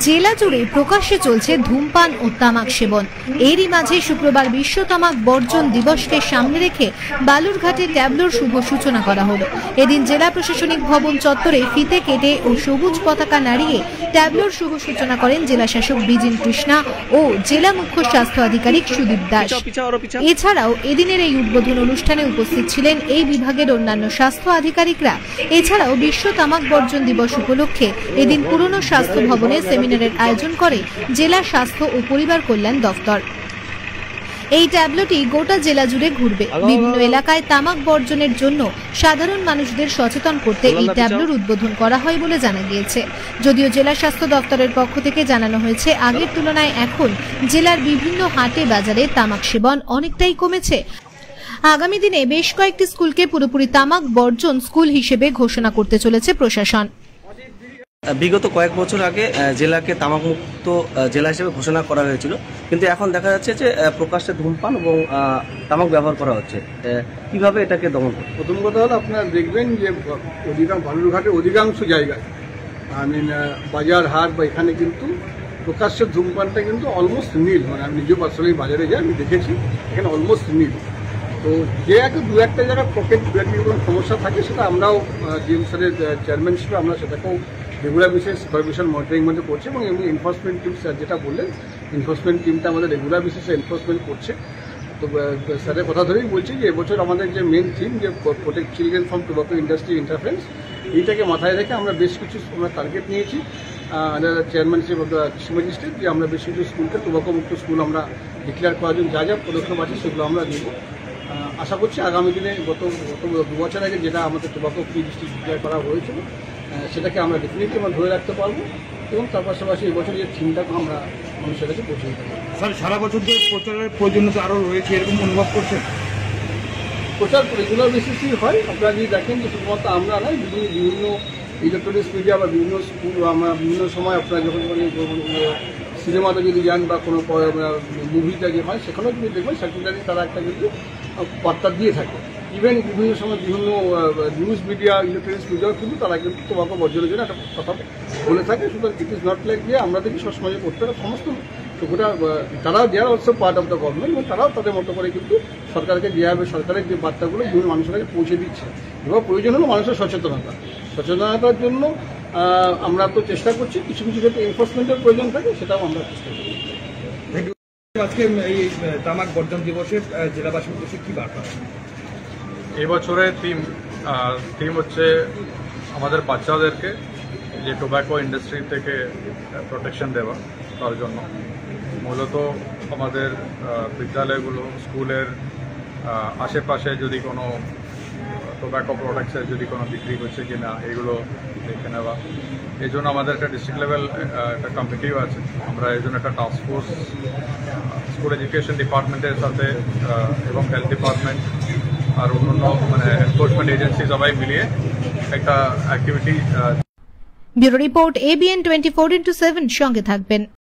জেলা জুড়ে প্রকাশ্যে চলছে ধূমপান ও তামাক সেবন। এরই মাঝে শুক্রবার বিশ্ব তামাক বর্জন দিবসকে সামনে রেখে বালুরঘাটে ট্যাবলোর শুভ সূচনা করা হলো। এদিন জেলা প্রশাসনিক ভবন চত্বরে ফিতে কেটে ও সবুজ পতাকা নাড়িয়ে ট্যাবলোর শুভ সূচনা করেন জেলা শাসক বিজিন কৃষ্ণা ও জেলা মুখ্য স্বাস্থ্য আধিকারিক সুদীপ দাস। এছাড়াও এদিনের এই উদ্বোধন অনুষ্ঠানে উপস্থিত ছিলেন এই বিভাগের অন্যান্য স্বাস্থ্য আধিকারিকরা। এছাড়াও বিশ্ব তামাক বর্জন দিবস উপলক্ষে এদিন পুরনো স্বাস্থ্য ভবনে সেমিনারের আয়োজন করে জেলা স্বাস্থ্য ও পরিবার কল্যাণ দফতর। এই ট্যাবলোটি গোটা জেলা জুড়ে ঘুরবে। বিভিন্ন এলাকায় তামাক বর্জনের জন্য সাধারণ মানুষদের সচেতন করতে এই ট্যাবলোর উদ্বোধন করা হয় বলে জানা গিয়েছে। যদিও জেলা স্বাস্থ্য দপ্তরের পক্ষ থেকে জানানো হয়েছে, আগের তুলনায় এখন জেলার বিভিন্ন হাটে বাজারে তামাক সেবন অনেকটাই কমেছে। আগামী দিনে বেশ কয়েকটি স্কুলকে পুরোপুরি তামাক বর্জন স্কুল হিসেবে ঘোষণা করতে চলেছে প্রশাসন। বিগত কয়েক বছর আগে জেলাকে তামাকমুক্ত জেলা হিসেবে ঘোষণা করা হয়েছিল, কিন্তু এখন দেখা যাচ্ছে যে প্রকাশ্যে ধূমপান এবং তামাক ব্যবহার করা হচ্ছে। কিভাবে এটাকে দমন করবে? প্রথম কথা হলো, আপনারা দেখবেন যে বালুরঘাটের অধিকাংশ জায়গায় বাজার হাট বা এখানে কিন্তু প্রকাশ্য ধূমপানটা কিন্তু অলমোস্ট নীল। মানে আমি নিজেও পার্সোনালি বাজারে যাই, আমি দেখেছি এখানে অলমোস্ট নীল। তো যে দু একটা জায়গায় পকেট দু একটা কোনো সমস্যা থাকে, সেটা আমরাও জিএমসির চেয়ারম্যান হিসেবে আমরা সেটাকেও রেগুলার বেসিসে সুপারভিশন মনিটরিং মধ্যে করছে এবং এমনি এনফোর্সমেন্ট টিম স্যার যেটা বললেন, এনফোর্সমেন্ট টিমটা আমাদের রেগুলার বেসিসে এনফোর্সমেন্ট করছে। তো স্যারের কথা ধরেই বলছি যে এবছর আমাদের যে মেন থিম যে protect children from tobacco industry interference, এইটাকে মাথায় রেখে আমরা বেশ কিছু আমরা টার্গেট নিয়েছি চেয়ারম্যান হিসেবে কৃষি ম্যাজিস্ট্রেট, যে আমরা বেশ কিছু স্কুলকে টোবাকো মুক্ত স্কুল আমরা ডিক্লেয়ার করার জন্য যা যা পদক্ষেপ আছে সেগুলো আমরা নেব। আশা করছি আগামী দিনে গত 2 বছর আগে যেটা আমাদের টোবাকো ফ্রি ডিস্ট্রিক্ট ডিক্লেয়ার করা হয়েছিল, সেটাকে আমরা ডেফিনেটলি আমরা ধরে রাখতে পারবো এবং তার পাশাপাশি এবছর যে থিমটাকে আমরা মানুষের কাছে পৌঁছে দিতে পারবো। স্যার, সারা বছর ধরে প্রচারের প্রয়োজনীয়তা আরও রয়েছে, এরকম অনুভব করছেন? প্রচার রেগুলার বেসিসই হয়। আপনারা যদি দেখেন যে শুধুমাত্র আমরা নয়, বিভিন্ন ইলেকট্রনিক্স মিডিয়া বা বিভিন্ন স্কুল আমরা বিভিন্ন সময় আপনারা যখন সিনেমাতে যদি যান বা কোনো মুভিটা যে হয়, সেখানেও যদি দেখবেন সেকেন্ডারি তারা একটা কিন্তু বার্তা দিয়ে থাকে। ইভেন বিভিন্ন সময় বিভিন্ন নিউজ মিডিয়া ইলেকট্রনিক্স মিডিয়াও কিন্তু তারা কিন্তু তোমাকে বর্জনের জন্য একটা কথা বলে থাকে। সুতরাং ইট ইজ নট লাইক যে আমরা দেখি সবসময় করতে হবে সমস্ত গোটা, তারাও they're also part of the government এবং তারাও তাদের মতো করে কিন্তু সরকারকে যেভাবে সরকারের যে বার্তাগুলো বিভিন্ন মানুষের কাছে পৌঁছে দিচ্ছে। এবং প্রয়োজন হলো মানুষের সচেতনতার জন্য আমরা তো চেষ্টা করছি। কিছু কিছু ক্ষেত্রে এনফোর্সমেন্টের প্রয়োজন থাকে, সেটাও আমরা চেষ্টা করি। আজকে এই তামাক বর্জন দিবসের জেলাবাসীর উদ্দেশ্যে কি বার্তা? এবছরের থিম হচ্ছে আমাদের বাচ্চাদেরকে যে টোব্যাকো ইন্ডাস্ট্রি থেকে প্রোটেকশন দেওয়া, তার জন্য মূলত আমাদের বিদ্যালয়গুলো স্কুলের আশেপাশে যদি কোনো টোব্যাকো প্রোডাক্টসের যদি কোনো বিক্রি হচ্ছে কি না, এগুলো দেখে নেওয়া। এই জন্য আমাদের একটা ডিস্ট্রিক্ট লেভেল একটা কমিটিও আছে। আমরা এই জন্য একটা টাস্ক ফোর্স স্কুল এডুকেশন ডিপার্টমেন্টের সাথে এবং হেলথ ডিপার্টমেন্ট আর অন্যান্য এনফোর্সমেন্ট এজেন্সি সবাই মিলিয়ে একটা অ্যাক্টিভিটি। ব্যুরো রিপোর্ট ABN 24/7 সঙ্গে থাকবেন।